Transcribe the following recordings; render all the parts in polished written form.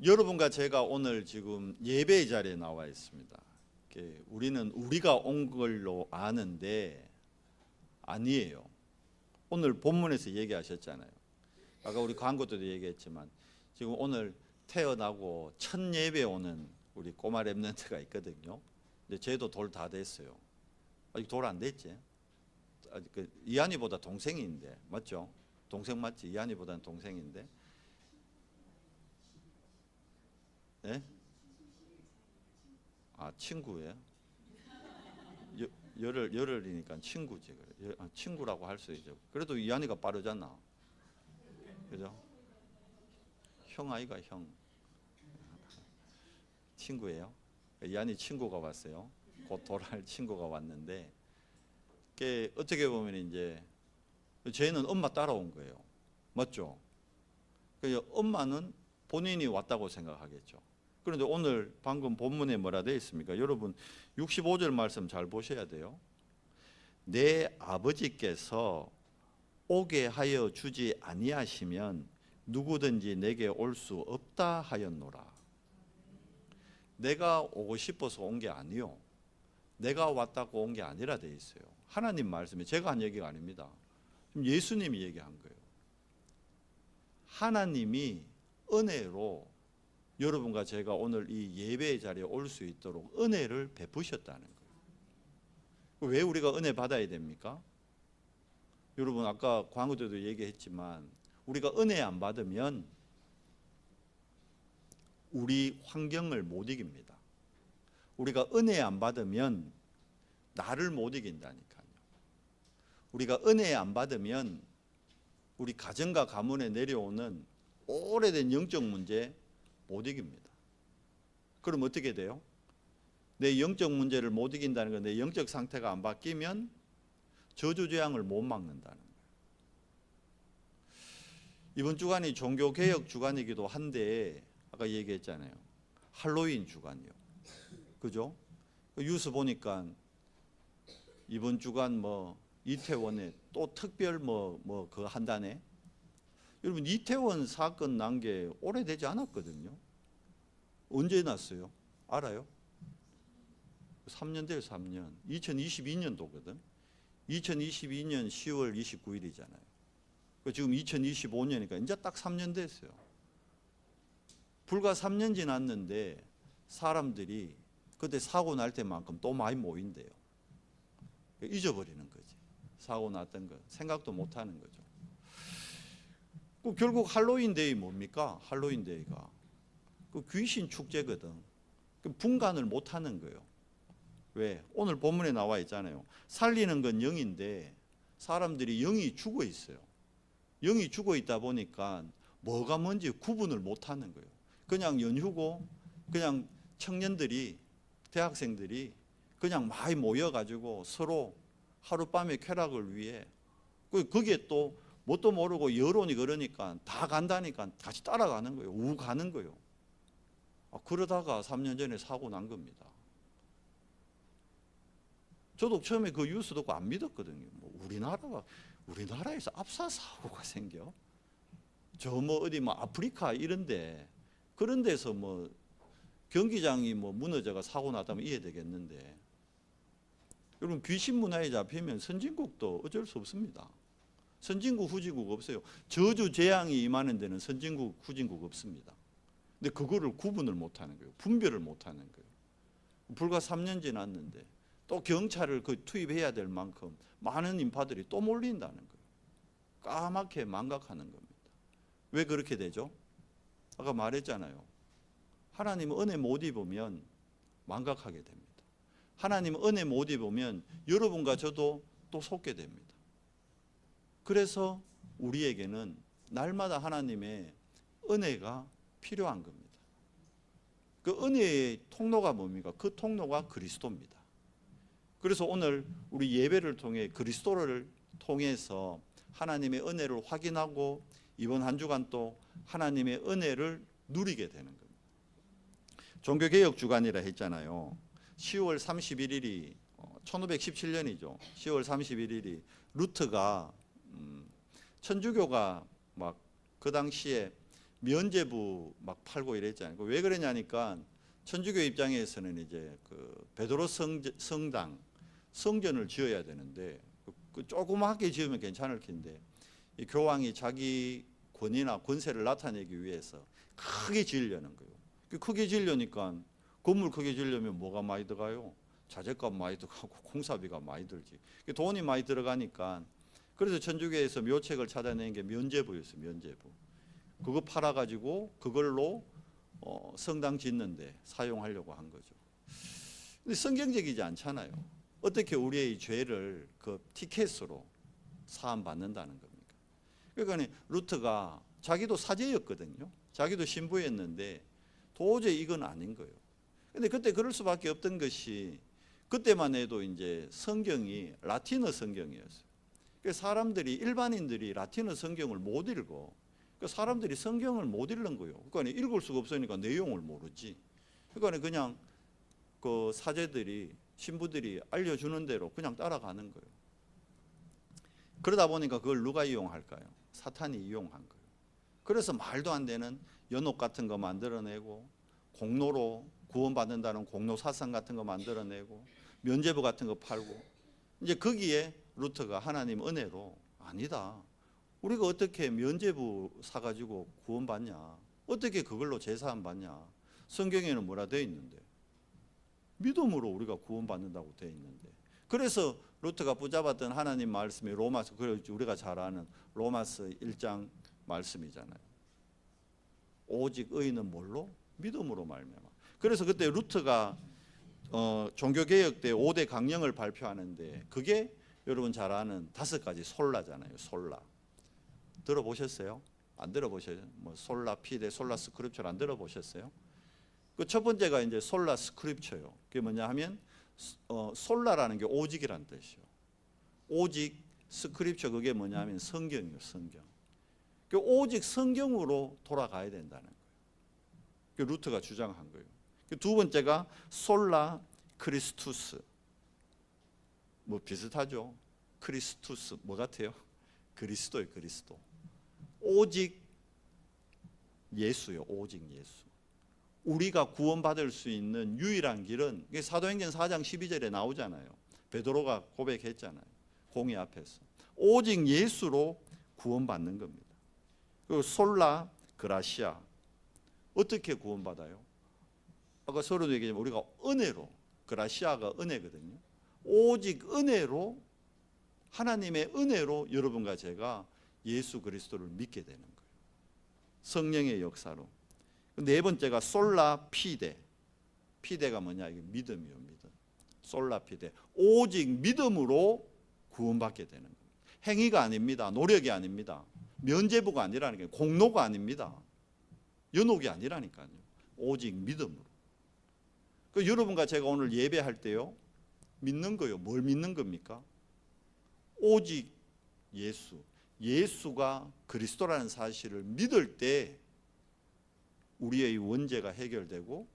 여러분과 제가 오늘 지금 예배의 자리에 나와 있습니다. 우리는 우리가 온 걸로 아는데 아니에요. 오늘 본문에서 얘기하셨잖아요. 아까 우리 광고 때도 얘기했지만 지금 오늘 태어나고 첫 예배 오는 우리 꼬마 랩런트가 있거든요. 근데 쟤도 돌 다 됐어요. 아직 돌 안 됐지? 아직 이한이보다 동생인데 맞죠? 동생 맞지? 이한이보다는 동생인데. 네? 아 친구예요? 열흘이니까 친구지. 그래. 친구라고 할 수 있죠. 그래도 이한이가 빠르잖아. 그죠? 형 아이가 형. 친구예요. 이한이 친구가 왔어요. 곧 돌아올 친구가 왔는데, 어떻게 보면 이제 쟤는 엄마 따라온 거예요. 맞죠? 엄마는 본인이 왔다고 생각하겠죠. 그런데 오늘 방금 본문에 뭐라 되어 있습니까? 여러분 65절 말씀 잘 보셔야 돼요. 내 아버지께서 오게 하여 주지 아니하시면 누구든지 내게 올 수 없다 하였노라. 내가 오고 싶어서 온 게 아니요, 내가 왔다고 온 게 아니라 되어 있어요. 하나님 말씀에 제가 한 얘기가 아닙니다. 예수님이 얘기한 거예요. 하나님이 은혜로 여러분과 제가 오늘 이 예배의 자리에 올 수 있도록 은혜를 베푸셨다는 거예요. 왜 우리가 은혜 받아야 됩니까? 여러분 아까 광고 때도 얘기했지만 우리가 은혜 안 받으면 우리 환경을 못 이깁니다. 우리가 은혜 안 받으면 나를 못 이긴다니까요. 우리가 은혜 안 받으면 우리 가정과 가문에 내려오는 오래된 영적 문제 못 이깁니다. 그럼 어떻게 돼요? 내 영적 문제를 못 이긴다는 건 내 영적 상태가 안 바뀌면 저주재앙을 못 막는다는 거예요. 이번 주간이 종교개혁 주간이기도 한데 아까 얘기했잖아요. 할로윈 주간이요. 그죠? 뉴스 보니까 이번 주간 뭐 이태원에 또 특별 그 한다네. 여러분 이태원 사건 난 게 오래되지 않았거든요. 언제 났어요? 알아요? 3년 돼요. 3년. 2022년도거든. 2022년 10월 29일이잖아요. 지금 2025년이니까 이제 딱 3년 됐어요. 불과 3년 지났는데 사람들이 그때 사고 날 때만큼 또 많이 모인대요. 잊어버리는 거지. 사고 났던 거 생각도 못 하는 거죠. 결국 할로윈 데이 뭡니까? 할로윈 데이가 귀신 축제거든. 분간을 못 하는 거예요. 왜? 오늘 본문에 나와 있잖아요. 살리는 건 영인데 사람들이 영이 죽어 있어요. 영이 죽어 있다 보니까 뭐가 뭔지 구분을 못 하는 거예요. 그냥 연휴고 그냥 청년들이, 대학생들이 그냥 많이 모여가지고 서로 하룻밤의 쾌락을 위해, 거기에 또 뭣도 모르고 여론이 그러니까 다 간다니까 같이 따라가는 거예요. 우 가는 거예요. 그러다가 3년 전에 사고 난 겁니다. 저도 처음에 그 뉴스 듣고 안 믿었거든요. 우리나라에서 압사 사고가 생겨? 저 어디 아프리카 이런데, 그런 데서 경기장이 무너져가 사고 났다면 이해되겠는데, 여러분 귀신 문화에 잡히면 선진국도 어쩔 수 없습니다. 선진국 후진국 없어요. 저주 재앙이 임하는 데는 선진국 후진국 없습니다. 근데 그거를 구분을 못하는 거예요. 분별을 못하는 거예요. 불과 3년 지났는데 또 경찰을 투입해야 될 만큼 많은 인파들이 또 몰린다는 거예요. 까맣게 망각하는 겁니다. 왜 그렇게 되죠? 아까 말했잖아요. 하나님은 은혜 못 입으면 망각하게 됩니다. 하나님은 은혜 못 입으면 여러분과 저도 또 속게 됩니다. 그래서 우리에게는 날마다 하나님의 은혜가 필요한 겁니다. 그 은혜의 통로가 뭡니까? 그 통로가 그리스도입니다. 그래서 오늘 우리 예배를 통해 그리스도를 통해서 하나님의 은혜를 확인하고 이번 한 주간 또 하나님의 은혜를 누리게 되는 겁니다. 종교개혁 주간이라 했잖아요. 10월 31일이 1517년이죠. 10월 31일이 루터가 천주교가 막 그 당시에 면죄부 막 팔고 이랬잖아요. 왜 그러냐니까 천주교 입장에서는 이제 그 베드로 성당 성전을 지어야 되는데 그 조그맣게 지으면 괜찮을 텐데 이 교황이 자기 권위나 권세를 나타내기 위해서 크게 지으려는 거예요. 크게 지으려니까 건물 크게 지으려면 뭐가 많이 들어가요? 자재값 많이 들어가고 공사비가 많이 들지. 돈이 많이 들어가니까 그래서 천주교에서 묘책을 찾아낸 게 면죄부였어요. 면죄부. 그거 팔아가지고 그걸로 성당 짓는데 사용하려고 한 거죠. 근데 성경적이지 않잖아요. 어떻게 우리의 죄를 그 티켓으로 사함 받는다는 겁니까? 그러니까 루터가 자기도 사제였거든요. 자기도 신부였는데 도저히 이건 아닌 거예요. 근데 그때 그럴 수밖에 없던 것이 그때만 해도 이제 성경이 라틴어 성경이었어요. 그래서 사람들이 일반인들이 라틴어 성경을 못 읽어. 그러니까 사람들이 성경을 못 읽는 거예요. 그러니까 읽을 수가 없으니까 내용을 모르지. 그러니까 그냥 그 사제들이 신부들이 알려주는 대로 그냥 따라가는 거예요. 그러다 보니까 그걸 누가 이용할까요? 사탄이 이용한 거예요. 그래서 말도 안 되는 연옥 같은 거 만들어내고 공로로 구원받는다는 공로 사상 같은 거 만들어내고 면죄부 같은 거 팔고 이제 거기에 루터가 하나님 은혜로 아니다. 우리가 어떻게 면죄부 사가지고 구원받냐? 어떻게 그걸로 제사함 받냐? 성경에는 뭐라 되어 있는데? 믿음으로 우리가 구원받는다고 되어 있는데. 그래서 루터가 붙잡았던 하나님 말씀이 로마서, 우리가 잘 아는 로마서 1장 말씀이잖아요. 오직 의인은 뭘로? 믿음으로 말미암아. 그래서 그때 루터가 종교개혁 때 5대 강령을 발표하는데 그게 여러분 잘 아는 5가지 솔라잖아요. 솔라. 들어보셨어요? 안 들어보셨어요? 뭐 솔라 피데, 솔라 스크립처를 안 들어보셨어요? 그 첫 번째가 이제 솔라 스크립처요. 그게 뭐냐 하면 솔라라는 게 오직이란 뜻이요. 오직 스크립처 그게 뭐냐면 성경이요, 성경. 그 오직 성경으로 돌아가야 된다는 거예요. 그 루터가 주장한 거예요. 두 번째가 솔라 크리스투스. 뭐 비슷하죠? 크리스투스 뭐 같아요? 그리스도예요, 그리스도. 오직 예수요, 오직 예수. 우리가 구원받을 수 있는 유일한 길은 사도행전 4장 12절에 나오잖아요. 베드로가 고백했잖아요. 공의 앞에서. 오직 예수로 구원받는 겁니다. 그리고 솔라 그라시아. 어떻게 구원받아요? 아까 서로도 얘기했지만 우리가 은혜로, 그라시아가 은혜거든요. 오직 은혜로, 하나님의 은혜로 여러분과 제가 예수 그리스도를 믿게 되는 거예요. 성령의 역사로. 네 번째가 솔라 피데. 피데가 뭐냐? 이게 믿음이요, 믿음. 솔라 피데. 오직 믿음으로 구원받게 되는 거예요. 행위가 아닙니다. 노력이 아닙니다. 면죄부가 아니라는 게 공로가 아닙니다. 연옥이 아니라니까요. 오직 믿음으로. 그 여러분과 제가 오늘 예배할 때요, 믿는 거요. 뭘 믿는 겁니까? 오직 예수. 예수가 그리스도라는 사실을 믿을 때 우리의 원죄가 해결되고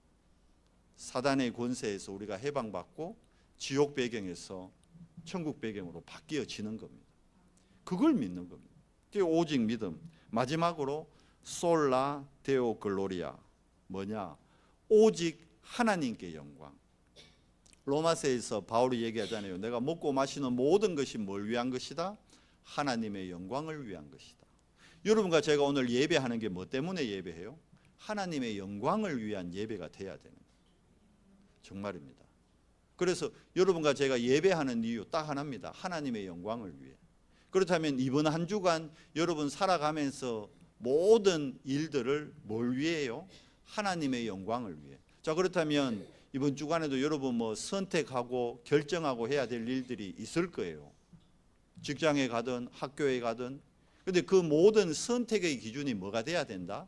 사단의 권세에서 우리가 해방받고 지옥 배경에서 천국 배경으로 바뀌어지는 겁니다. 그걸 믿는 겁니다. 그게 오직 믿음. 마지막으로 솔라 데오 글로리아. 뭐냐? 오직 하나님께 영광. 로마서에서 바울이 얘기하잖아요. 내가 먹고 마시는 모든 것이 뭘 위한 것이다? 하나님의 영광을 위한 것이다. 여러분과 제가 오늘 예배하는 게 뭐 때문에 예배해요? 하나님의 영광을 위한 예배가 돼야 되는 거예요. 정말입니다. 그래서 여러분과 제가 예배하는 이유 딱 하나입니다. 하나님의 영광을 위해. 그렇다면 이번 한 주간 여러분 살아가면서 모든 일들을 뭘 위해요? 하나님의 영광을 위해. 자, 그렇다면 이번 주간에도 여러분 뭐 선택하고 결정하고 해야 될 일들이 있을 거예요. 직장에 가든 학교에 가든. 근데 그 모든 선택의 기준이 뭐가 돼야 된다?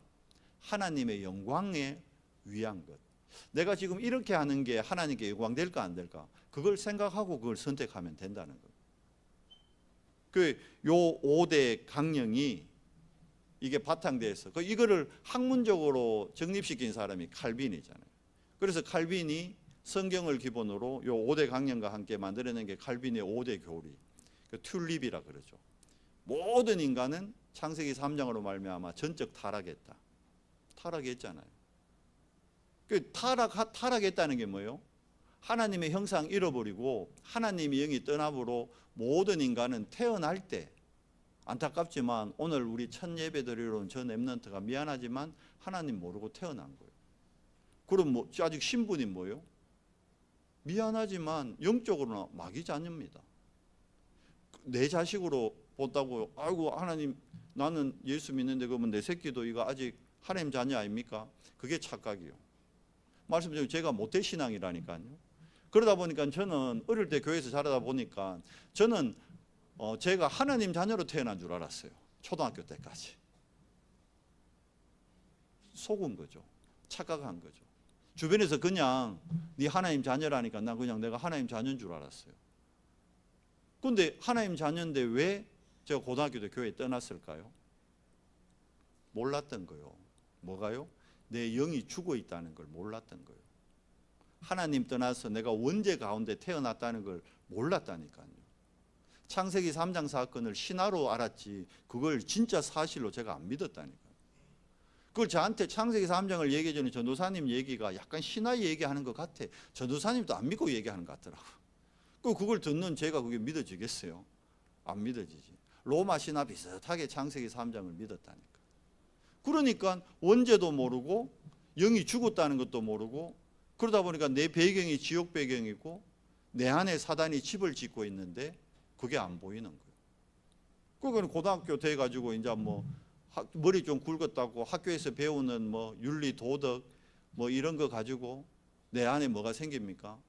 하나님의 영광에 위한 것. 내가 지금 이렇게 하는 게 하나님께 영광 될까 안 될까? 그걸 생각하고 그걸 선택하면 된다는 것. 요 5대 강령이 이게 바탕돼서 이거를 학문적으로 정립시킨 사람이 칼빈이잖아요. 그래서 칼빈이 성경을 기본으로 요 5대 강령과 함께 만들어낸 게 칼빈의 5대 교리. 튤립이라 그러죠. 모든 인간은 창세기 3장으로 말미암아 전적 타락했다. 타락했잖아요. 타락했다는 게 뭐예요? 하나님의 형상 잃어버리고 하나님의 영이 떠남으로 모든 인간은 태어날 때, 안타깝지만 오늘 우리 첫 예배 드리러 온 저 렘넌트가 미안하지만 하나님 모르고 태어난 거예요. 그럼 아직 신분이 뭐예요? 미안하지만 영적으로는 마귀 자녀입니다. 내 자식으로 본다고 아이고 하나님 나는 예수 믿는데 그러면 내 새끼도 이거 아직 하나님 자녀 아닙니까? 그게 착각이요. 말씀드리면 제가 모태신앙이라니까요. 그러다 보니까 저는 어릴 때 교회에서 자라다 보니까 저는 제가 하나님 자녀로 태어난 줄 알았어요. 초등학교 때까지. 속은 거죠. 착각한 거죠. 주변에서 그냥 네 하나님 자녀라니까 난 그냥 내가 하나님 자녀인 줄 알았어요. 그런데 하나님 자녀인데 왜 제가 고등학교 때 교회에 떠났을까요? 몰랐던 거예요. 뭐가요? 내 영이 죽어 있다는 걸 몰랐던 거예요. 하나님 떠나서 내가 원죄 가운데 태어났다는 걸 몰랐다니까요. 창세기 3장 사건을 신화로 알았지 그걸 진짜 사실로 제가 안 믿었다니까요. 그걸 저한테 창세기 3장을 얘기해 주는 전도사님 얘기가 약간 신화 얘기하는 것 같아. 전도사님도 안 믿고 얘기하는 것 같더라고요. 그걸 듣는 제가 그게 믿어지겠어요? 안 믿어지지. 로마 신화 비슷하게 창세기 3장을 믿었다니까. 그러니까 원죄도 모르고 영이 죽었다는 것도 모르고 그러다 보니까 내 배경이 지옥 배경이고 내 안에 사단이 집을 짓고 있는데 그게 안 보이는 거예요. 그거는 고등학교 돼 가지고 이제 머리 좀 굵었다고 학교에서 배우는 윤리 도덕 이런 거 가지고 내 안에 뭐가 생깁니까?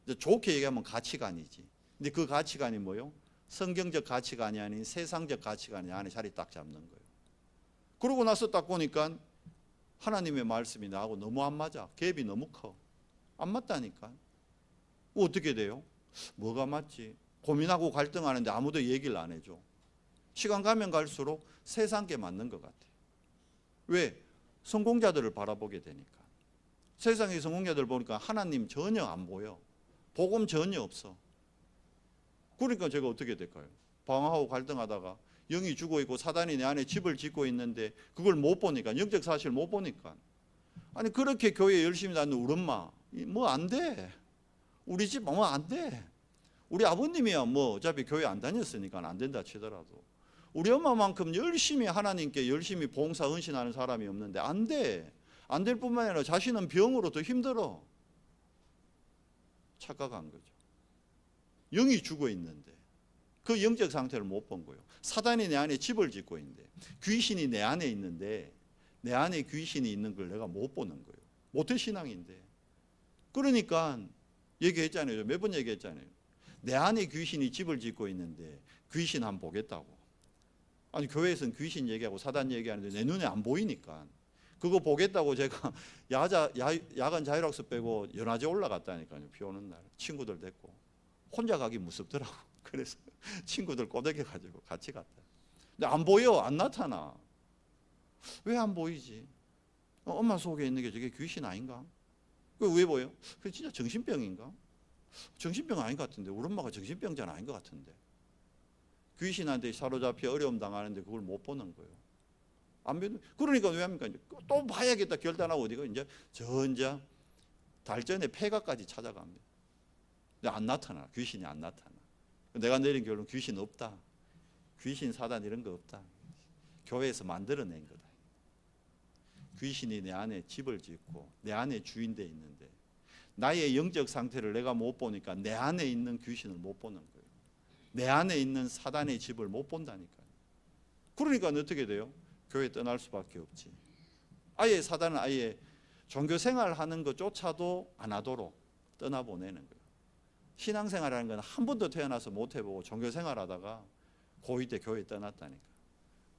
이제 좋게 얘기하면 가치관이지. 근데 그 가치관이 뭐요? 성경적 가치관이 아닌 세상적 가치관이 안에 자리 딱 잡는 거예요. 그러고 나서 딱 보니까 하나님의 말씀이 나하고 너무 안 맞아. 갭이 너무 커. 안 맞다니까. 어떻게 돼요? 뭐가 맞지? 고민하고 갈등하는데 아무도 얘기를 안 해줘. 시간 가면 갈수록 세상께 맞는 것 같아. 왜? 성공자들을 바라보게 되니까. 세상의 성공자들 보니까 하나님 전혀 안 보여. 복음 전혀 없어. 그러니까 제가 어떻게 될까요? 방황하고 갈등하다가 영이 죽어 있고 사단이 내 안에 집을 짓고 있는데 그걸 못 보니까, 영적 사실을 못 보니까. 아니 그렇게 교회 열심히 다니는 우리 엄마 안 돼. 우리 집 안 돼. 우리 아버님이야 어차피 교회 안 다녔으니까 안 된다 치더라도 우리 엄마만큼 열심히 하나님께 열심히 봉사 헌신하는 사람이 없는데 안 돼. 안 될 뿐만 아니라 자신은 병으로 더 힘들어. 착각한 거죠. 영이 죽어 있는데 그 영적 상태를 못 본 거예요. 사단이 내 안에 집을 짓고 있는데 귀신이 내 안에 있는데 내 안에 귀신이 있는 걸 내가 못 보는 거예요. 모태신앙인데. 그러니까 얘기했잖아요. 몇 번 얘기했잖아요. 내 안에 귀신이 집을 짓고 있는데 귀신 한번 보겠다고. 아니 교회에서는 귀신 얘기하고 사단 얘기하는데 내 눈에 안 보이니까 그거 보겠다고 제가 야간 자율학습 빼고 연화제 올라갔다니까요. 비 오는 날 친구들 데리고 혼자 가기 무섭더라고. 그래서 친구들 꼬드겨가지고 같이 갔다. 근데 안 보여. 안 나타나. 왜 안 보이지? 엄마 속에 있는 게 저게 귀신 아닌가? 그 왜 보여? 그 진짜 정신병인가? 정신병 아닌 것 같은데 우리 엄마가 정신병자는 아닌 것 같은데 귀신한테 사로잡혀 어려움 당하는데 그걸 못 보는 거예요. 안 보는. 그러니까 왜 합니까? 또 봐야겠다 결단하고 어디가 이제 달전에 폐가까지 찾아갑니다. 근데 안 나타나. 귀신이 안 나타나. 내가 내린 결론 귀신 없다. 귀신 사단 이런 거 없다. 교회에서 만들어낸 거다. 귀신이 내 안에 집을 짓고 내 안에 주인돼 있는데 나의 영적 상태를 내가 못 보니까 내 안에 있는 귀신을 못 보는 거예요. 내 안에 있는 사단의 집을 못 본다니까요. 그러니까 어떻게 돼요? 교회 떠날 수밖에 없지. 아예 사단은 아예 종교생활하는 것조차도 안 하도록 떠나보내는 거예요. 신앙생활하는 건 한 번도 태어나서 못 해보고 종교생활하다가 고2 때 교회 떠났다니까.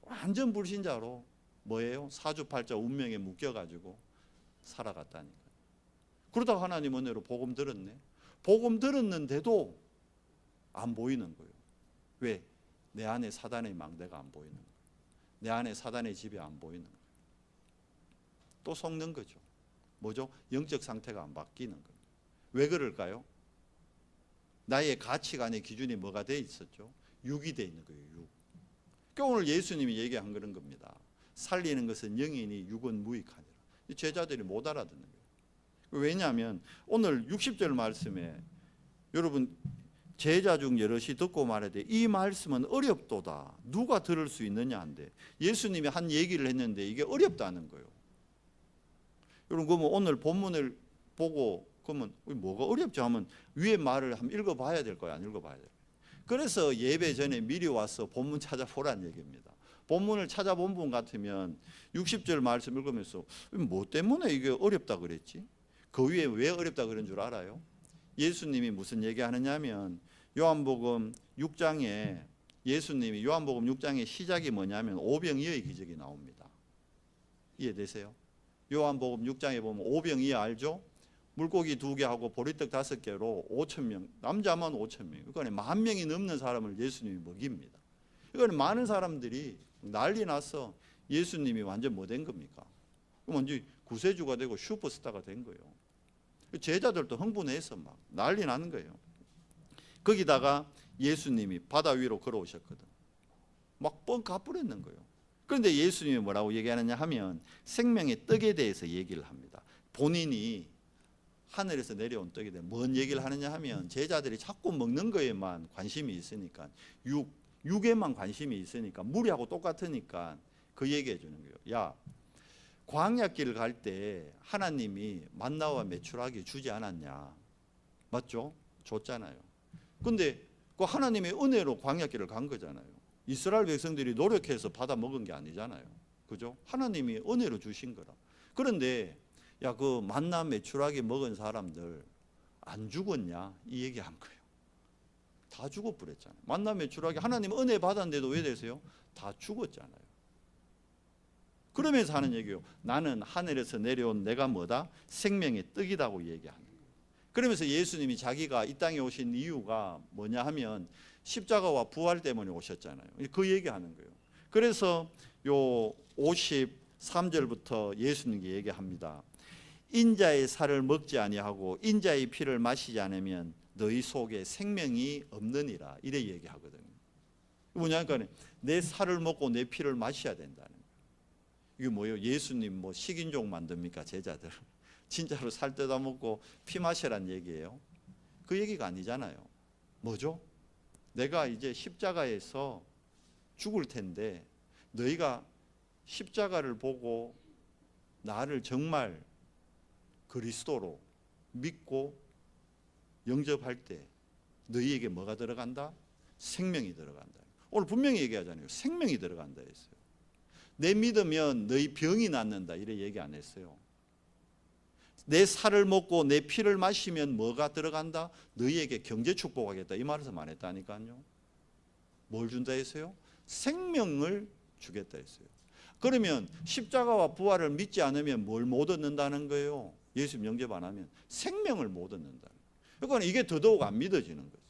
완전 불신자로 뭐예요? 사주팔자 운명에 묶여가지고 살아갔다니까. 그러다가 하나님 은혜로 복음 들었네. 복음 들었는데도 안 보이는 거예요. 왜? 내 안에 사단의 망대가 안 보이는 거예요. 내 안에 사단의 집이 안 보이는 거예요. 또 속는 거죠. 뭐죠? 영적 상태가 안 바뀌는 거예요. 왜 그럴까요? 나의 가치관의 기준이 뭐가 돼 있었죠? 육이 돼 있는 거예요. 육. 그러니까 오늘 예수님이 얘기한 그런 겁니다. 살리는 것은 영이니 육은 무익하니라. 제자들이 못 알아듣는 거예요. 왜냐하면 오늘 60절 말씀에 여러분 제자 중 여럿이 듣고 말하되 이 말씀은 어렵도다. 누가 들을 수 있느냐 한데 예수님이 한 얘기를 했는데 이게 어렵다는 거예요. 여러분 그러면 오늘 본문을 보고 그러면 뭐가 어렵지 하면 위에 말을 한번 읽어봐야 될 거야, 안 읽어봐야 될 거야. 그래서 예배 전에 미리 와서 본문 찾아보라는 얘기입니다. 본문을 찾아본 분 같으면 60절 말씀 읽으면서 뭐 때문에 이게 어렵다 그랬지? 그 위에 왜 어렵다 그런 줄 알아요? 예수님이 무슨 얘기하느냐 하면 요한복음 6장에 예수님이 요한복음 6장의 시작이 뭐냐면 오병이어의 기적이 나옵니다. 이해되세요? 요한복음 6장에 보면 오병이어 알죠? 물고기 2개하고 보리떡 5개로 5,000명, 남자만 5,000명. 그러니까 10,000명이 넘는 사람을 예수님이 먹입니다. 그러니까 많은 사람들이 난리 나서 예수님이 완전 뭐 된 겁니까? 먼저 구세주가 되고 슈퍼스타가 된 거예요. 제자들도 흥분해서 막 난리 나는 거예요. 거기다가 예수님이 바다 위로 걸어오셨거든. 막 뻥 가버렸는 거예요. 그런데 예수님이 뭐라고 얘기하느냐 하면 생명의 떡에 대해서 얘기를 합니다. 본인이 하늘에서 내려온 떡에 대해 뭔 얘기를 하느냐 하면 제자들이 자꾸 먹는 거에만 관심이 있으니까 육에만 관심이 있으니까 물이하고 똑같으니까 그 얘기해 주는 거예요. 야, 광야길 갈 때 하나님이 만나와 메추라기 주지 않았냐? 맞죠? 줬잖아요. 근데 그 하나님의 은혜로 광야길을 간 거잖아요. 이스라엘 백성들이 노력해서 받아 먹은 게 아니잖아요. 그죠? 하나님이 은혜로 주신 거라. 그런데 야, 그 만나 메추라기 먹은 사람들 안 죽었냐? 이 얘기 한 거예요. 다 죽어버렸잖아요. 만나 메추라기 하나님 은혜 받았는데도 왜 되세요? 다 죽었잖아요. 그러면서 하는 얘기예요. 나는 하늘에서 내려온 내가 뭐다? 생명의 떡이라고 얘기하는 거예요. 그러면서 예수님이 자기가 이 땅에 오신 이유가 뭐냐 하면 십자가와 부활 때문에 오셨잖아요. 그 얘기하는 거예요. 그래서 요 53절부터 예수님께 얘기합니다. 인자의 살을 먹지 아니하고 인자의 피를 마시지 않으면 너희 속에 생명이 없느니라. 이래 얘기하거든요. 뭐냐니까 내 살을 먹고 내 피를 마셔야 된다는 거예요. 이게 뭐예요? 예수님 뭐 식인종 만듭니까? 제자들 진짜로 살 뜯어 먹고 피 마시란 얘기예요? 그 얘기가 아니잖아요. 뭐죠? 내가 이제 십자가에서 죽을 텐데 너희가 십자가를 보고 나를 정말 그리스도로 믿고 영접할 때 너희에게 뭐가 들어간다? 생명이 들어간다. 오늘 분명히 얘기하잖아요. 생명이 들어간다 했어요. 내 믿으면 너희 병이 낫는다 이래 얘기 안 했어요. 내 살을 먹고 내 피를 마시면 뭐가 들어간다? 너희에게 경제 축복하겠다 이 말에서 말했다니까요. 뭘 준다 했어요? 생명을 주겠다 했어요. 그러면 십자가와 부활을 믿지 않으면 뭘 못 얻는다는 거예요? 예수 영접 안 하면 생명을 못 얻는다는 거예요. 그러니까 이게 더더욱 안 믿어지는 거죠.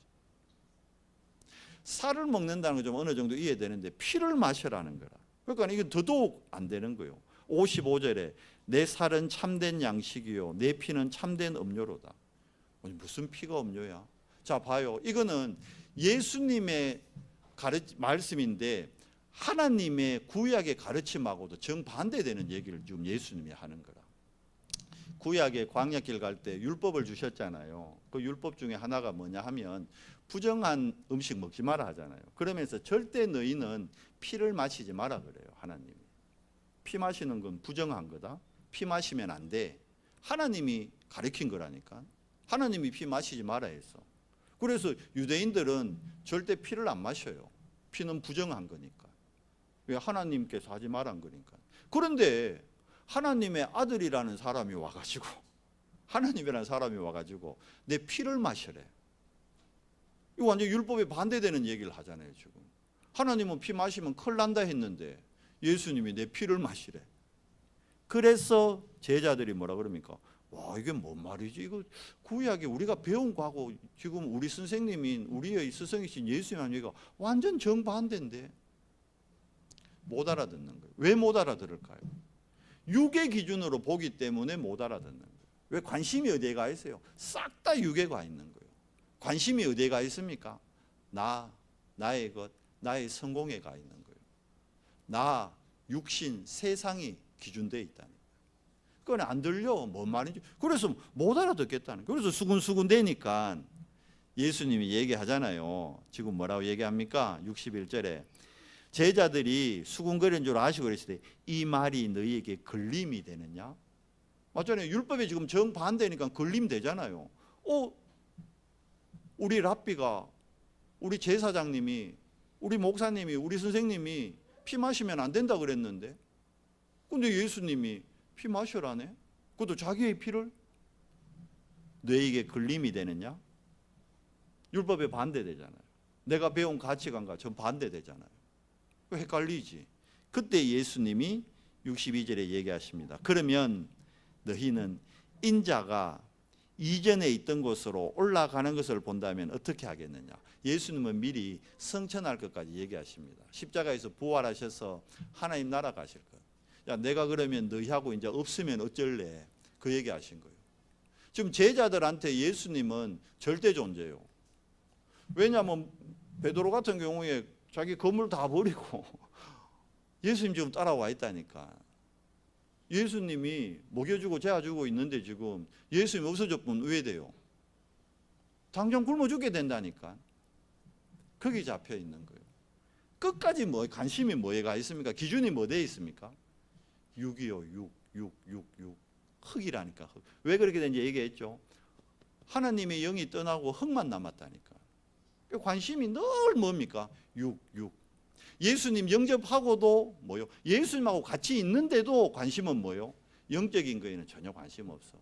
살을 먹는다는 건 좀 어느 정도 이해되는데 피를 마셔라는 거라. 그러니까 이게 더더욱 안 되는 거예요. 55절에 내 살은 참된 양식이요 내 피는 참된 음료로다. 무슨 피가 음료야? 자 봐요. 이거는 예수님의 말씀인데 하나님의 구약의 가르침하고도 정반대되는 얘기를 지금 예수님이 하는 거라. 구약의 광야길 갈 때 율법을 주셨잖아요. 그 율법 중에 하나가 뭐냐 하면 부정한 음식 먹지 마라 하잖아요. 그러면서 절대 너희는 피를 마시지 마라 그래요. 하나님이. 피 마시는 건 부정한 거다. 피 마시면 안 돼. 하나님이 가르친 거라니까. 하나님이 피 마시지 마라 했어. 그래서 유대인들은 절대 피를 안 마셔요. 피는 부정한 거니까. 왜 하나님께서 하지 말란 거니까. 그런데 하나님의 아들이라는 사람이 와가지고 하나님이라는 사람이 와가지고 내 피를 마셔래. 이거 완전 율법에 반대되는 얘기를 하잖아요. 지금 하나님은 피 마시면 큰일 난다 했는데 예수님이 내 피를 마시래. 그래서 제자들이 뭐라 그럽니까? 와 이게 뭔 말이지? 이거 구약에 우리가 배운 거하고 지금 우리 선생님인 우리의 스승이신 예수님 얘기가 완전 정반대인데 못 알아듣는 거예요. 왜 못 알아들을까요? 육의 기준으로 보기 때문에 못 알아듣는 거예요. 왜? 관심이 어디에 가 있어요? 싹 다 육에 가 있는 거예요. 관심이 어디에 가 있습니까? 나의 것, 나의 성공에 가 있는 거예요. 나, 육신, 세상이 기준되어 있다는 거예요. 그건 안 들려. 뭔 말인지. 그래서 못 알아듣겠다는. 그래서 수군수군 되니까 예수님이 얘기하잖아요. 지금 뭐라고 얘기합니까? 61절에 제자들이 수군거리는 줄 아시고 그랬을 때 이 말이 너희에게 걸림이 되느냐? 맞잖아요. 율법에 지금 정반대니까 걸림 되잖아요. 우리 랍비가, 우리 제사장님이, 우리 목사님이, 우리 선생님이 피 마시면 안 된다 그랬는데, 근데 예수님이 피 마셔라네? 그것도 자기의 피를? 너에게 걸림이 되느냐? 율법에 반대되잖아요. 내가 배운 가치관과 전 반대되잖아요. 헷갈리지. 그때 예수님이 62절에 얘기하십니다. 그러면 너희는 인자가 이전에 있던 곳으로 올라가는 것을 본다면 어떻게 하겠느냐? 예수님은 미리 성천할 것까지 얘기하십니다. 십자가에서 부활하셔서 하나님 나라 가실 것. 야, 내가 그러면 너희하고 이제 없으면 어쩔래? 그 얘기하신 거예요. 지금 제자들한테 예수님은 절대 존재예요. 왜냐하면 베드로 같은 경우에 자기 건물 다 버리고 예수님 지금 따라와 있다니까. 예수님이 먹여주고 재워주고 있는데 지금 예수님 없어졌으면 왜 돼요? 당장 굶어 죽게 된다니까. 거기 잡혀 있는 거예요. 끝까지 관심이 뭐에 가 있습니까? 기준이 뭐 돼 있습니까? 6이요. 6. 흙이라니까. 흙. 왜 그렇게 된지 얘기했죠. 하나님의 영이 떠나고 흙만 남았다니까. 관심이 늘 뭡니까? 6. 예수님 영접하고도 뭐요? 예수님하고 같이 있는데도 관심은 뭐요? 영적인 거에는 전혀 관심 없어.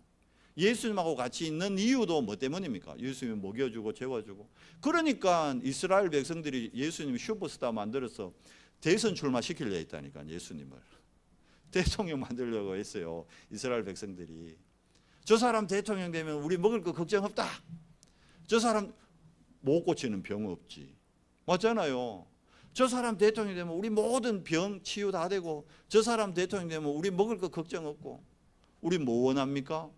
예수님하고 같이 있는 이유도 뭐 때문입니까? 예수님이 먹여주고 재워주고. 그러니까 이스라엘 백성들이 예수님 슈퍼스타 만들어서 대선 출마시키려 했다니까. 예수님을 대통령 만들려고 했어요. 이스라엘 백성들이. 저 사람 대통령 되면 우리 먹을 거 걱정 없다. 저 사람 못 고치는 병 없지. 맞잖아요. 저 사람 대통령 되면 우리 모든 병 치유 다 되고, 저 사람 대통령 되면 우리 먹을 거 걱정 없고. 우리 뭐 원합니까?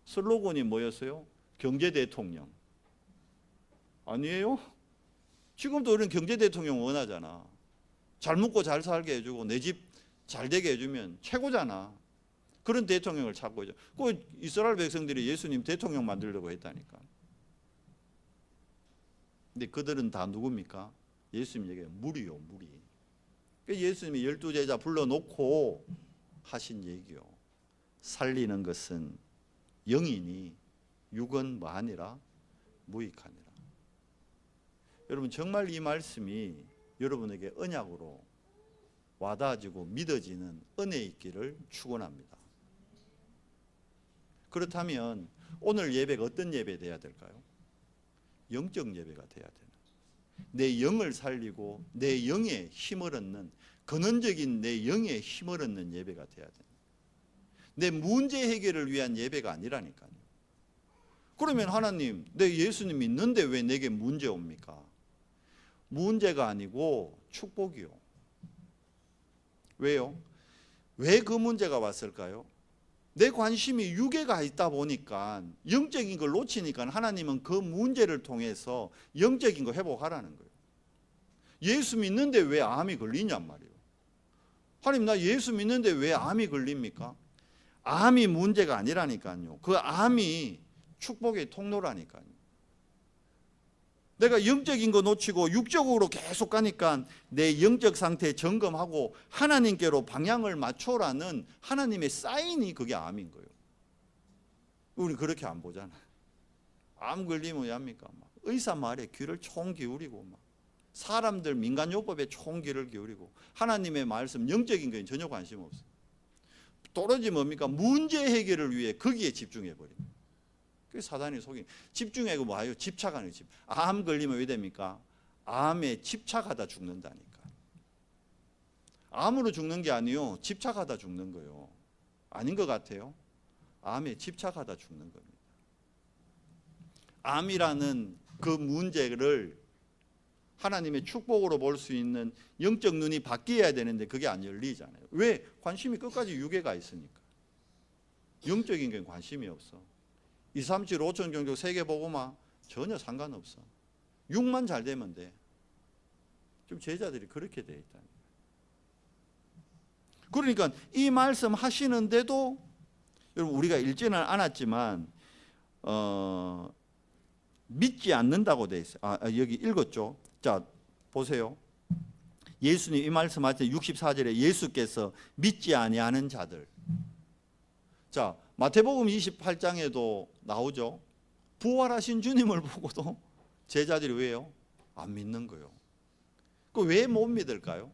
슬로건이 뭐였어요? 경제 대통령. 아니에요? 지금도 우리는 경제 대통령 원하잖아. 잘 먹고 잘 살게 해주고 내 집 잘 되게 해주면 최고잖아. 그런 대통령을 찾고 있죠. 그 이스라엘 백성들이 예수님 대통령 만들려고 했다니까. 근데 그들은 다 누굽니까? 예수님 얘기해요. 무리요, 무리. 예수님이 12제자 불러놓고 하신 얘기요. 살리는 것은 영이니 육은 뭐 아니라 무익하니라. 여러분 정말 이 말씀이 여러분에게 언약으로 와닿아지고 믿어지는 은혜 있기를 축원합니다. 그렇다면 오늘 예배가 어떤 예배 돼야 될까요? 영적 예배가 돼야 되는, 내 영을 살리고 내 영에 힘을 얻는, 근원적인 내 영에 힘을 얻는 예배가 돼야 되는, 내 문제 해결을 위한 예배가 아니라니까요. 그러면 하나님, 내 예수님 믿는데 왜 내게 문제 옵니까? 문제가 아니고 축복이요. 왜요? 왜 그 문제가 왔을까요? 내 관심이 육에가 있다 보니까 영적인 걸 놓치니까 하나님은 그 문제를 통해서 영적인 거 회복하라는 거예요. 예수 믿는데 왜 암이 걸리냔 말이에요. 하나님, 나 예수 믿는데 왜 암이 걸립니까? 암이 문제가 아니라니까요. 그 암이 축복의 통로라니까요. 내가 영적인 거 놓치고 육적으로 계속 가니까 내 영적 상태 점검하고 하나님께로 방향을 맞춰라는 하나님의 사인이 그게 암인 거예요. 우리 그렇게 안 보잖아요. 암 걸리면 왜 합니까? 막 의사 말에 귀를 총 기울이고, 막 사람들 민간요법에 총 귀를 기울이고, 하나님의 말씀 영적인 거에 전혀 관심 없어요. 도로지 뭡니까? 문제 해결을 위해 거기에 집중해 버립니다. 그게 사단이 속인, 집중하고 뭐예요? 집착하는 집. 암 걸리면 왜 됩니까? 암에 집착하다 죽는다니까. 암으로 죽는 게 아니요, 집착하다 죽는 거예요. 아닌 것 같아요? 암에 집착하다 죽는 겁니다. 암이라는 그 문제를 하나님의 축복으로 볼 수 있는 영적 눈이 바뀌어야 되는데 그게 안 열리잖아요. 왜? 관심이 끝까지 육에가 있으니까. 영적인 게 관심이 없어. 2, 3, 7, 5천 종족 세계복음화 전혀 상관없어. 육만 잘 되면 돼. 좀 제자들이 그렇게 돼 있다. 그러니까 이 말씀 하시는데도 여러분 우리가 읽지는 않았지만 믿지 않는다고 돼 있어요. 여기 읽었죠. 자 보세요. 예수님 이 말씀하실 때 64절에 예수께서 믿지 아니하는 자들. 자 마태복음 28장에도 나오죠. 부활하신 주님을 보고도 제자들이 왜요? 안 믿는 거예요. 그 왜 못 믿을까요?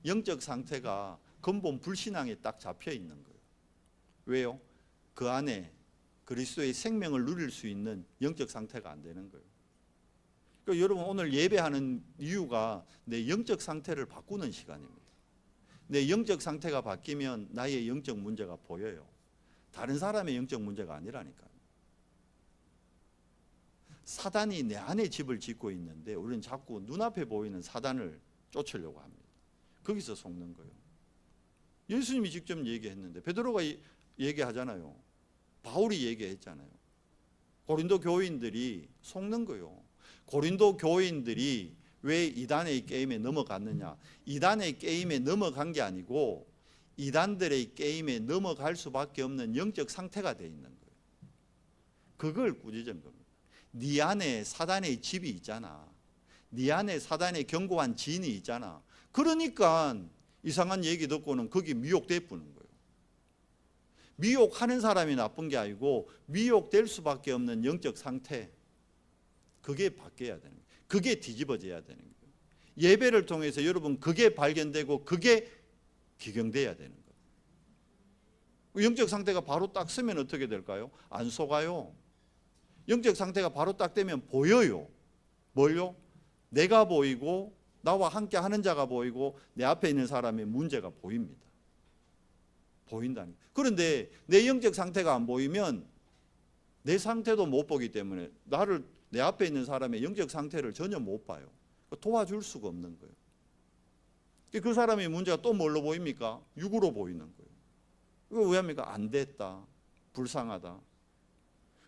영적 상태가 근본 불신앙에 딱 잡혀 있는 거예요. 왜요? 그 안에 그리스도의 생명을 누릴 수 있는 영적 상태가 안 되는 거예요. 그러니까 여러분 오늘 예배하는 이유가 내 영적 상태를 바꾸는 시간입니다. 내 영적 상태가 바뀌면 나의 영적 문제가 보여요. 다른 사람의 영적 문제가 아니라니까요. 사단이 내 안에 집을 짓고 있는데 우리는 자꾸 눈앞에 보이는 사단을 쫓으려고 합니다. 거기서 속는 거예요. 예수님이 직접 얘기했는데 베드로가 얘기하잖아요. 바울이 얘기했잖아요. 고린도 교인들이 속는 거예요. 고린도 교인들이 왜 이단의 게임에 넘어갔느냐? 이단의 게임에 넘어간 게 아니고 이단들의 게임에 넘어갈 수밖에 없는 영적 상태가 돼 있는 거예요. 그걸 꾸짖은 겁니다. 네 안에 사단의 집이 있잖아. 네 안에 사단의 견고한 진이 있잖아. 그러니까 이상한 얘기 듣고는 거기 미혹돼 뿌는 거예요. 미혹하는 사람이 나쁜 게 아니고 미혹될 수밖에 없는 영적 상태, 그게 바뀌어야 되는 거예요. 그게 뒤집어져야 되는 거예요. 예배를 통해서 여러분 그게 발견되고 그게 기경돼야 되는 거예요. 영적 상태가 바로 딱 서면 어떻게 될까요? 안 속아요. 영적 상태가 바로 딱 되면 보여요. 뭘요? 내가 보이고 나와 함께 하는 자가 보이고 내 앞에 있는 사람의 문제가 보입니다. 보인다는 거예요. 그런데 내 영적 상태가 안 보이면 내 상태도 못 보기 때문에 내 앞에 있는 사람의 영적 상태를 전혀 못 봐요. 도와줄 수가 없는 거예요. 그 사람의 문제가 또 뭘로 보입니까? 육으로 보이는 거예요. 이거 왜 합니까? 안 됐다. 불쌍하다.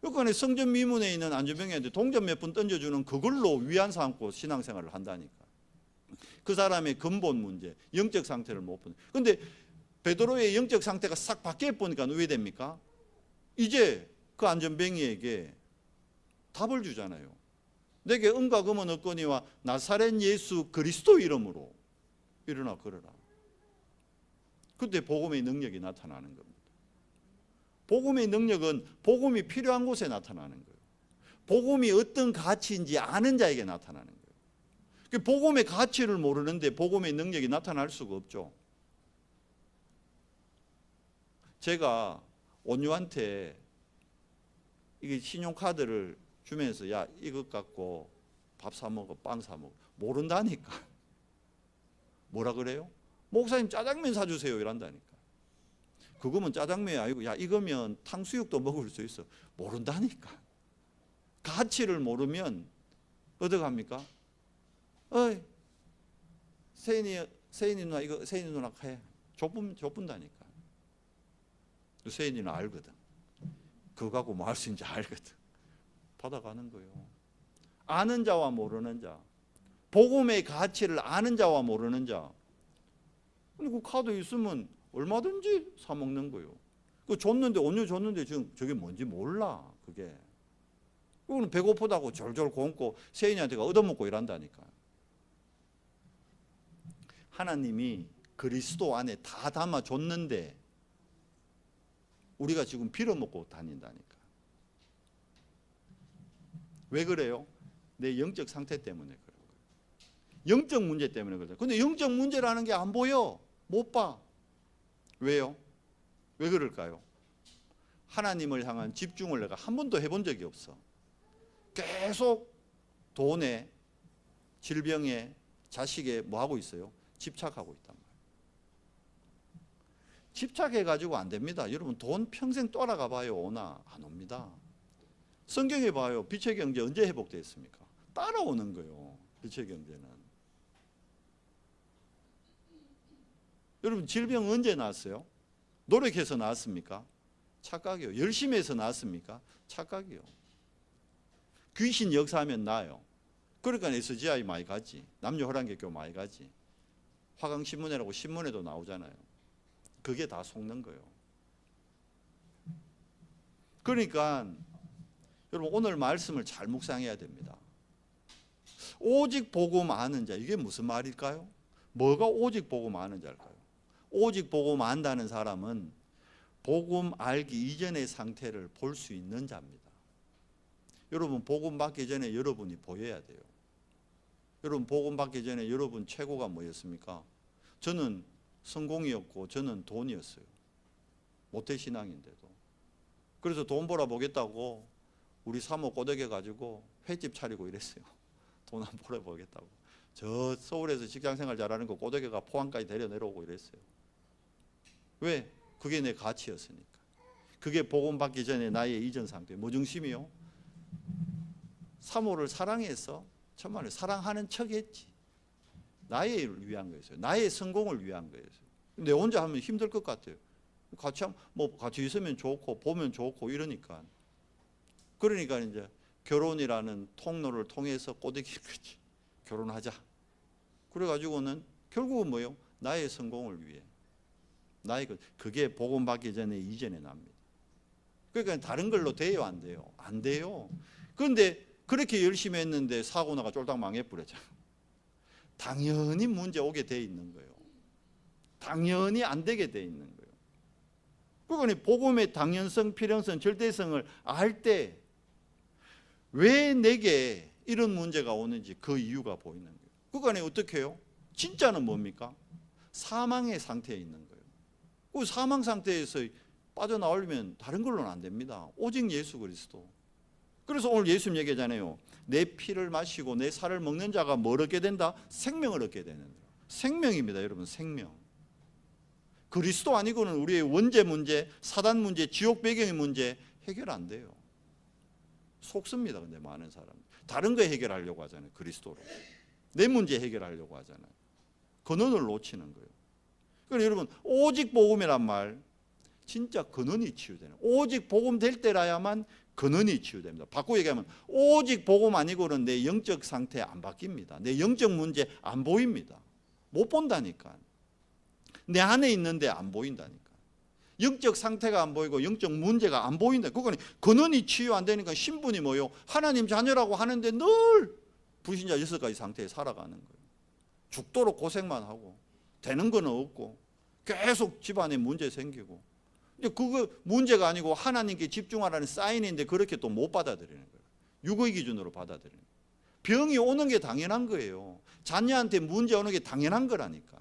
그러니까 성전 미문에 있는 안전병이한테 동전 몇 분 던져주는 그걸로 위안 삼고 신앙생활을 한다니까. 그 사람의 근본 문제, 영적 상태를 못 보는. 그런데 베드로의 영적 상태가 싹 바뀌어 보니까 왜 됩니까? 이제 그 안전병이에게 답을 주잖아요. 내게 은과 금은 없거니와 나사렛 예수 그리스도 이름으로 일어나 걸어라. 그때 복음의 능력이 나타나는 겁니다. 복음의 능력은 복음이 필요한 곳에 나타나는 거예요. 복음이 어떤 가치인지 아는 자에게 나타나는 거예요. 복음의 가치를 모르는데 복음의 능력이 나타날 수가 없죠. 제가 온유한테 이게 신용카드를 주면서 야 이것 갖고 밥 사 먹어, 빵 사 먹어. 모른다니까. 뭐라 그래요? 목사님 짜장면 사주세요 이란다니까. 그거면 짜장면이 아니고 야 이거면 탕수육도 먹을 수 있어. 모른다니까. 가치를 모르면 어떡합니까? 어이 세인이 누나 이거 세인이 누나 해. 좁은다니까. 세인이는 알거든. 그거 갖고 뭐 할 수 있는지 알거든. 받아가는 거예요. 아는 자와 모르는 자, 복음의 가치를 아는 자와 모르는 자. 그 카드 있으면 얼마든지 사 먹는 거예요. 그 줬는데 온유 줬는데 지금 저게 뭔지 몰라. 그게. 그거는 배고프다고 졸졸 굶고 세인이한테 얻어먹고 이란다니까. 하나님이 그리스도 안에 다 담아줬는데 우리가 지금 빌어먹고 다닌다니까. 왜 그래요? 내 영적 상태 때문에 그런 거예요. 영적 문제 때문에 그래요. 근데 영적 문제라는 게 안 보여. 못 봐. 왜요? 왜 그럴까요? 하나님을 향한 집중을 내가 한 번도 해본 적이 없어. 계속 돈에, 질병에, 자식에 뭐 하고 있어요? 집착하고 있단 말이에요. 집착해가지고 안 됩니다. 여러분 돈 평생 떠나가 봐요. 오나? 안 옵니다. 성경에 봐요. 빛의 경제 언제 회복됐습니까? 따라오는 거예요. 빛의 경제는. 여러분 질병 언제 나왔어요? 노력해서 나왔습니까? 착각이요. 열심히 해서 나왔습니까? 착각이요. 귀신 역사하면 나아요. 그러니까 SGI 많이 가지. 남녀호랑개교 많이 가지. 화강신문회라고 신문에도 나오잖아요. 그게 다 속는 거예요. 그러니까 여러분 오늘 말씀을 잘 묵상해야 됩니다. 오직 복음 아는 자, 이게 무슨 말일까요? 뭐가 오직 복음 아는 자일까요? 오직 복음 안다는 사람은 복음 알기 이전의 상태를 볼 수 있는 자입니다. 여러분 복음 받기 전에 여러분이 보여야 돼요. 여러분 복음 받기 전에 여러분 최고가 뭐였습니까? 저는 성공이었고 저는 돈이었어요. 모태신앙인데도. 그래서 돈 벌어보겠다고 우리 사모 꼬드겨 가지고 횟집 차리고 이랬어요. 돈 안 벌어보겠다고. 저 서울에서 직장생활 잘하는 거 꼬드겨가 포항까지 데려 내려오고 이랬어요. 왜? 그게 내 가치였으니까. 그게 복음 받기 전에 나의 이전 상태. 뭐 중심이요? 사모를 사랑해서 정말 사랑하는 척했지. 나를 위한 거였어요. 나의 성공을 위한 거였어요. 내 혼자 하면 힘들 것 같아요. 같이 있으면 좋고 보면 좋고 이러니까. 그러니까 이제 결혼이라는 통로를 통해서 꼬드긴 거지. 결혼하자. 그래가지고는 결국은 뭐요? 나의 성공을 위해. 그게 복음 받기 전에 이전에 납니다. 그러니까 다른 걸로 돼요, 안 돼요? 안 돼요. 그런데 그렇게 열심히 했는데 사고 나가 쫄딱 망해버렸잖아. 당연히 문제 오게 돼 있는 거예요. 당연히 안 되게 돼 있는 거예요. 그러니까 복음의 당연성, 필연성, 절대성을 알 때 왜 내게 이런 문제가 오는지 그 이유가 보이는 거예요. 그러니까 어떻게 해요? 진짜는 뭡니까? 사망의 상태에 있는 거예요. 그 사망 상태에서 빠져나오려면 다른 걸로는 안 됩니다. 오직 예수 그리스도. 그래서 오늘 예수님 얘기하잖아요. 내 피를 마시고 내 살을 먹는 자가 뭘 얻게 된다? 생명을 얻게 되는 거예요. 생명입니다, 여러분. 생명. 그리스도 아니고는 우리의 원죄 문제, 사단 문제, 지옥 배경의 문제 해결 안 돼요. 속습니다. 근데 많은 사람 다른 거 해결하려고 하잖아요. 그리스도로 내 문제 해결하려고 하잖아요. 근원을 놓치는 거예요. 그러니까 여러분 오직 복음이란 말 진짜 근원이 치유되는, 오직 복음 될 때라야만 근원이 치유됩니다. 바꾸고 얘기하면 오직 복음 아니고는 내 영적 상태 안 바뀝니다. 내 영적 문제 안 보입니다. 못 본다니까. 내 안에 있는데 안 보인다니까. 영적 상태가 안 보이고 영적 문제가 안 보인다. 그거는 근원이 치유 안 되니까 신분이 뭐요? 하나님 자녀라고 하는데 늘 불신자 6가지 상태에 살아가는 거예요. 죽도록 고생만 하고 되는 건 없고 계속 집안에 문제 생기고. 근데 그거 문제가 아니고 하나님께 집중하라는 사인인데 그렇게 또 못 받아들이는 거예요. 육의 기준으로 받아들이는 거예요. 병이 오는 게 당연한 거예요. 자녀한테 문제 오는 게 당연한 거라니까.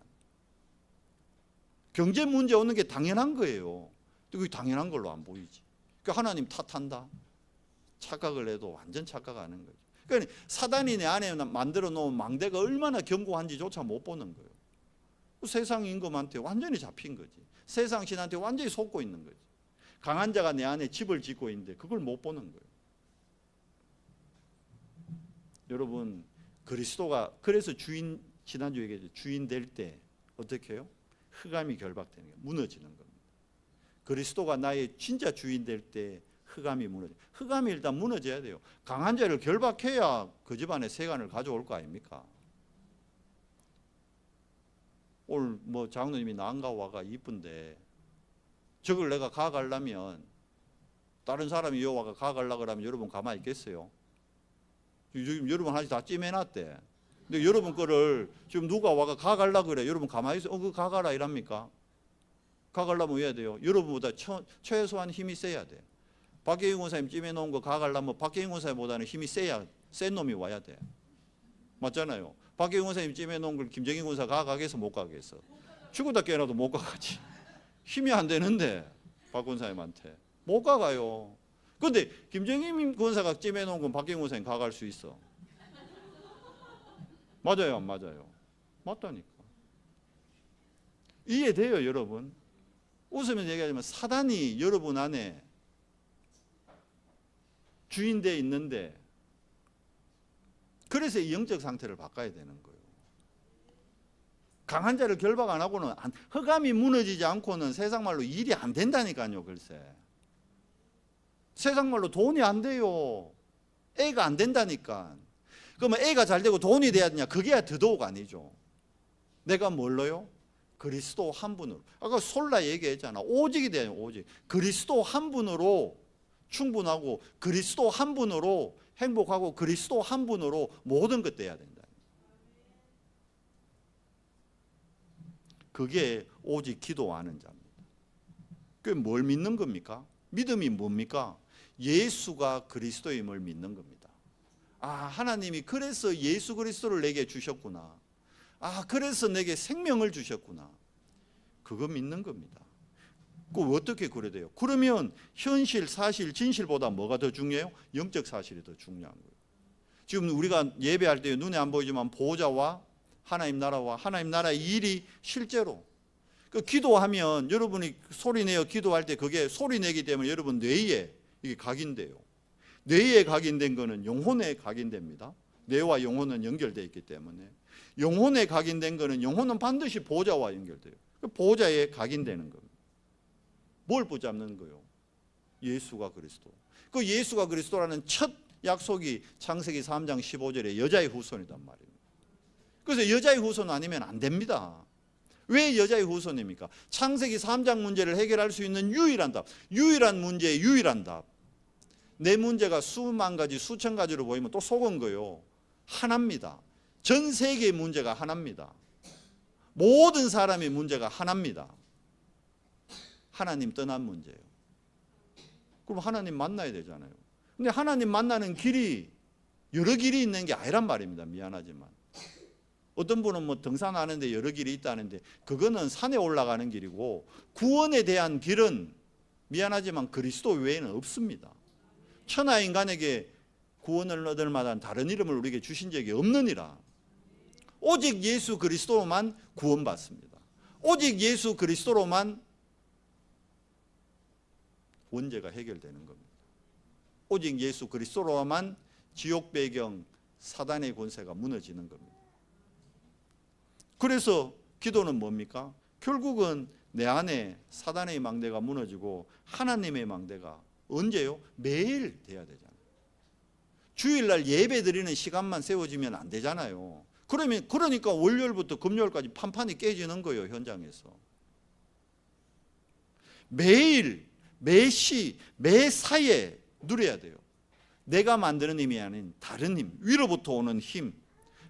경제 문제 오는 게 당연한 거예요. 그게 당연한 걸로 안 보이지. 그러니까 하나님 탓한다. 착각을 해도 완전 착각하는 거죠. 그러니까 사단이 내 안에 만들어 놓은 망대가 얼마나 견고한지조차 못 보는 거예요. 세상 임금한테 완전히 잡힌 거지. 세상 신한테 완전히 속고 있는 거지. 강한 자가 내 안에 집을 짓고 있는데 그걸 못 보는 거예요. 여러분 그리스도가 그래서 지난주 얘기했죠. 주인 될 때 어떻게 해요? 흑암이 결박되는 거예요. 무너지는 겁니다. 그리스도가 나의 진짜 주인 될 때 흑암이 무너져요. 흑암이 일단 무너져야 돼요. 강한 자를 결박해야 그 집안에 세간을 가져올 거 아닙니까? 오늘 뭐 장로님이 난가 와가 이쁜데 저걸 내가 가가려면 다른 사람이 요 와가 가가려고 그러면 여러분 가만히 있겠어요? 지금 여러분 하나씩 다 찜해놨대. 근데 여러분 거를 지금 누가 와가 가가려고 그래. 여러분 가만히 있어. 그거 가가라 이랍니까? 가가려면 해야 돼요. 여러분보다 최소한 힘이 세야 돼. 박계인 권사님 찜해놓은 거 가가려면 박계인 권사님보다는 힘이 센 놈이 와야 돼. 맞잖아요. 박계인 권사님 찜해놓은 걸 김정인 권사 가가겠어 못 가겠어? 죽었다 깨어나도 못 가가지. 힘이 안 되는데 박 권사님한테 못 가가요. 근데 김정인 권사가 찜해놓은 건 박계인 권사님 가갈 수 있어. 맞아요, 안 맞아요? 맞다니까. 이해돼요, 여러분? 웃으면서 얘기하지만 사단이 여러분 안에 주인되어 있는데 그래서 이 영적 상태를 바꿔야 되는 거예요. 강한 자를 결박 안 하고는 흑암이 무너지지 않고는 세상 말로 일이 안 된다니까요, 글쎄. 세상 말로 돈이 안 돼요. 애가 안 된다니까. 그러면 애가 잘 되고 돈이 돼야 되냐? 그게야 더더욱 아니죠. 내가 뭘로요? 그리스도 한 분으로. 아까 솔라 얘기했잖아. 오직이 돼요, 오직. 그리스도 한 분으로 충분하고 그리스도 한 분으로 행복하고 그리스도 한 분으로 모든 것 돼야 된다. 그게 오직 기도하는 자입니다. 그게 뭘 믿는 겁니까? 믿음이 뭡니까? 예수가 그리스도임을 믿는 겁니다. 아, 하나님이 그래서 예수 그리스도를 내게 주셨구나. 아, 그래서 내게 생명을 주셨구나. 그거 믿는 겁니다. 그 어떻게 그래야 돼요? 그러면 현실, 사실, 진실보다 뭐가 더 중요해요? 영적 사실이 더 중요한 거예요. 지금 우리가 예배할 때 눈에 안 보이지만 보호자와 하나님 나라와 하나님 나라의 일이 실제로 기도하면 여러분이 소리내어 기도할 때 그게 소리내기 때문에 여러분 뇌에 이게 각인돼요. 뇌에 각인된 거는 영혼에 각인됩니다. 뇌와 영혼은 연결되어 있기 때문에 영혼에 각인된 거는 영혼은 반드시 보호자와 연결돼요. 보호자에 각인되는 겁니다. 뭘 붙잡는 거요? 예수가 그리스도. 그 예수가 그리스도라는 첫 약속이 창세기 3장 15절에 여자의 후손이란 말입니다. 그래서 여자의 후손 아니면 안 됩니다. 왜 여자의 후손입니까? 창세기 3장 문제를 해결할 수 있는 유일한 답, 유일한 문제의 유일한 답. 내 문제가 수만 가지, 수천 가지로 보이면 또 속은 거요. 하나입니다. 전 세계의 문제가 하나입니다. 모든 사람의 문제가 하나입니다. 하나님 떠난 문제예요. 그럼 하나님 만나야 되잖아요. 근데 하나님 만나는 길이 여러 길이 있는 게 아니란 말입니다. 미안하지만. 어떤 분은 뭐 등산하는데 여러 길이 있다는데 그거는 산에 올라가는 길이고 구원에 대한 길은 미안하지만 그리스도 외에는 없습니다. 천하 인간에게 구원을 얻을 만한 다른 이름을 우리에게 주신 적이 없느니라. 오직 예수 그리스도로만 구원받습니다. 오직 예수 그리스도로만 원죄가 해결되는 겁니다. 오직 예수 그리스도로만 지옥 배경 사단의 권세가 무너지는 겁니다. 그래서 기도는 뭡니까? 결국은 내 안에 사단의 망대가 무너지고 하나님의 망대가 언제요? 매일 돼야 되잖아요. 주일날 예배 드리는 시간만 세워지면 안 되잖아요. 그러니까 월요일부터 금요일까지 판판이 깨지는 거예요. 현장에서. 매일, 매시, 매사에 누려야 돼요. 내가 만드는 힘이 아닌 다른 힘, 위로부터 오는 힘,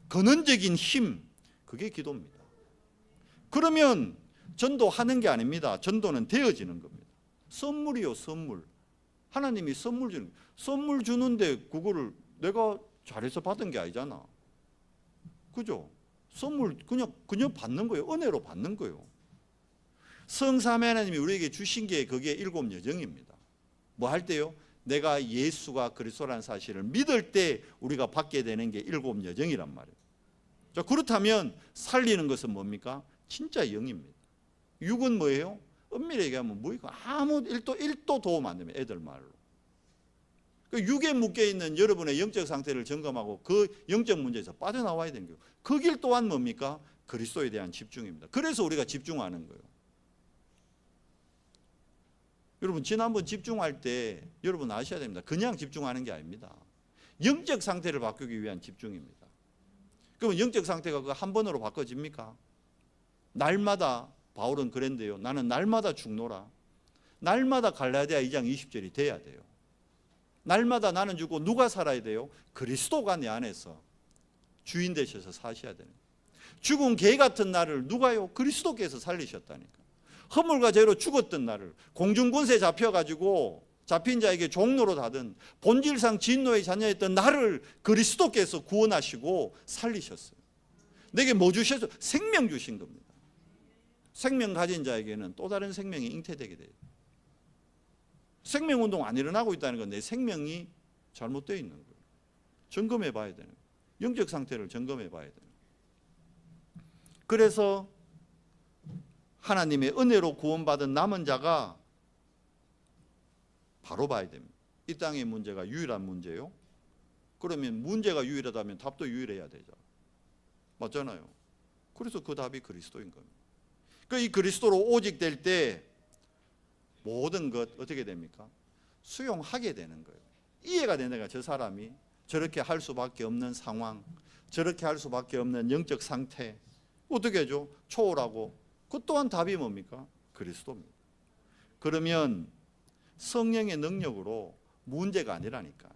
근원적인 힘, 그게 기도입니다. 그러면 전도하는 게 아닙니다. 전도는 되어지는 겁니다. 선물이요, 선물. 하나님이 선물 주는 거예요. 선물 주는데 그거를 내가 잘해서 받은 게 아니잖아. 그죠? 선물 그냥 받는 거예요. 은혜로 받는 거예요. 성삼위 하나님이 우리에게 주신 게 그게 일곱 여정입니다. 뭐 할 때요? 내가 예수가 그리스도라는 사실을 믿을 때 우리가 받게 되는 게 일곱 여정이란 말이에요. 자, 그렇다면 살리는 것은 뭡니까? 진짜 영입니다. 육은 뭐예요? 엄밀히 얘기하면 뭐이고 아무 1도 도움 안 됩니다. 애들 말로. 그 육에 묶여있는 여러분의 영적 상태를 점검하고 그 영적 문제에서 빠져나와야 되는 거예요. 그 길 또한 뭡니까? 그리스도에 대한 집중입니다. 그래서 우리가 집중하는 거예요. 여러분 지난번 집중할 때 여러분 아셔야 됩니다. 그냥 집중하는 게 아닙니다. 영적 상태를 바꾸기 위한 집중입니다. 그러면 영적 상태가 그 한 번으로 바꿔집니까? 날마다 바울은 그랬는데요. 나는 날마다 죽노라. 날마다 갈라디아 2장 20절이 돼야 돼요. 날마다 나는 죽고 누가 살아야 돼요? 그리스도가 내 안에서 주인 되셔서 사셔야 되는 거예요. 죽은 개 같은 나를 누가요? 그리스도께서 살리셨다니까. 허물과 죄로 죽었던 나를 공중권세 잡혀가지고 잡힌 자에게 종로로 하던 본질상 진노의 자녀였던 나를 그리스도께서 구원하시고 살리셨어요. 내게 뭐 주셨어요? 생명 주신 겁니다. 생명 가진 자에게는 또 다른 생명이 잉태되게 돼요. 생명운동 안 일어나고 있다는 건 내 생명이 잘못되어 있는 거예요. 점검해 봐야 되는 거예요. 영적 상태를 점검해 봐야 돼요. 그래서 하나님의 은혜로 구원받은 남은 자가 바로 봐야 됩니다. 이 땅의 문제가 유일한 문제요. 그러면 문제가 유일하다면 답도 유일해야 되죠. 맞잖아요. 그래서 그 답이 그리스도인 겁니다. 이 그리스도로 오직 될 때 모든 것 어떻게 됩니까? 수용하게 되는 거예요. 이해가 되는 거예요. 저 사람이 저렇게 할 수밖에 없는 상황, 저렇게 할 수밖에 없는 영적 상태 어떻게 하죠? 초월하고 그 또한 답이 뭡니까? 그리스도입니다. 그러면 성령의 능력으로 문제가 아니라니까.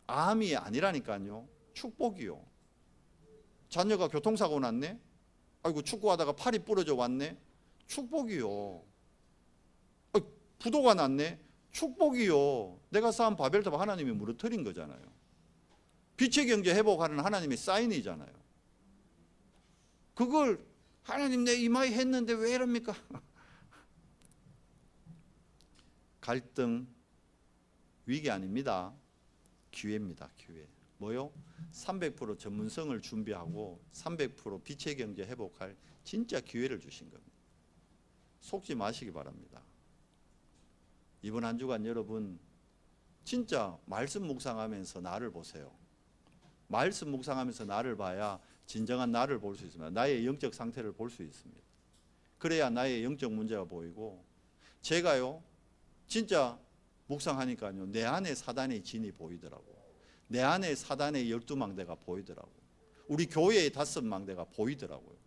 암이 아니라니까요. 축복이요. 자녀가 교통사고 났네. 아이고 축구하다가 팔이 부러져 왔네. 축복이요. 부도가 났네. 축복이요. 내가 쌓은 바벨탑 하나님이 무너뜨린 거잖아요. 빛의 경제 회복하는 하나님의 사인이잖아요. 그걸 하나님 내 이마에 했는데 왜 이럽니까? 갈등 위기 아닙니다. 기회입니다. 기회. 뭐요? 300% 전문성을 준비하고 300% 빛의 경제 회복할 진짜 기회를 주신 겁니다. 속지 마시기 바랍니다. 이번 한 주간 여러분 진짜 말씀 묵상하면서 나를 보세요. 말씀 묵상하면서 나를 봐야 진정한 나를 볼 수 있습니다. 나의 영적 상태를 볼 수 있습니다. 그래야 나의 영적 문제가 보이고, 제가요 진짜 묵상하니까요 내 안에 사단의 진이 보이더라고요. 내 안에 사단의 12망대가 보이더라고요. 우리 교회의 5망대가 보이더라고요.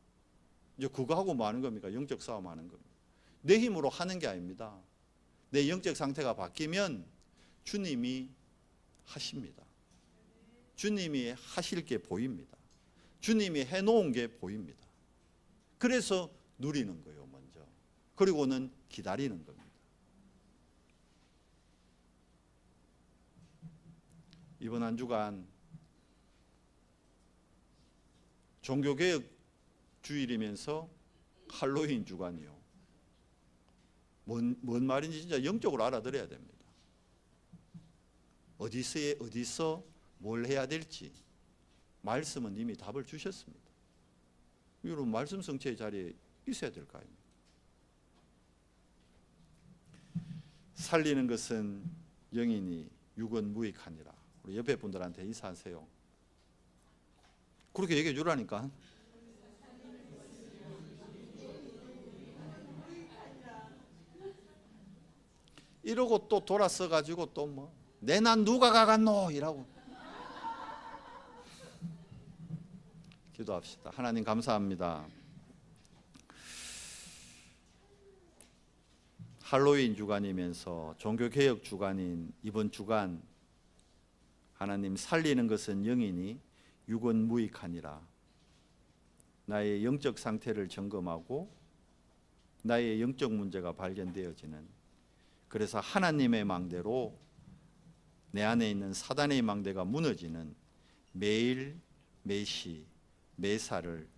이제 그거 하고 뭐 하는 겁니까? 영적 싸움 하는 겁니다. 내 힘으로 하는 게 아닙니다. 내 영적 상태가 바뀌면 주님이 하십니다. 주님이 하실 게 보입니다. 주님이 해놓은 게 보입니다. 그래서 누리는 거예요, 먼저. 그리고는 기다리는 겁니다. 이번 한 주간 종교개혁 주일이면서 할로윈 주간이요. 뭔 말인지 진짜 영적으로 알아들어야 됩니다. 어디서 뭘 해야 될지 말씀은 이미 답을 주셨습니다. 여러분 말씀 성취의 자리에 있어야 될 거 아닙니까? 살리는 것은 영이니 육은 무익하니라. 우리 옆에 분들한테 인사하세요. 그렇게 얘기해 주라니까. 이러고 또 돌아서 가지고 또 뭐 내 난 누가 가갔노 이라고. 기도합시다. 하나님 감사합니다. 할로윈 주간이면서 종교개혁 주간인 이번 주간, 하나님 살리는 것은 영이니 육은 무익하니라. 나의 영적 상태를 점검하고 나의 영적 문제가 발견되어지는, 그래서 하나님의 망대로 내 안에 있는 사단의 망대가 무너지는 매일 매시 매사를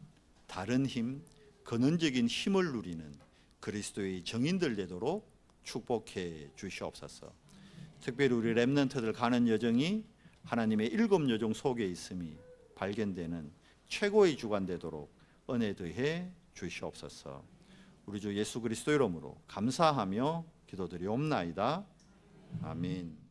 다른 힘, 근원적인 힘을 누리는 그리스도의 정인들 되도록 축복해 주시옵소서. 특별히 우리 렘넌트들 가는 여정이 하나님의 7 여정 속에 있음이 발견되는 최고의 주간 되도록 은혜 더해 주시옵소서. 우리 주 예수 그리스도 이름으로 감사하며 기도드리옵나이다. 아멘.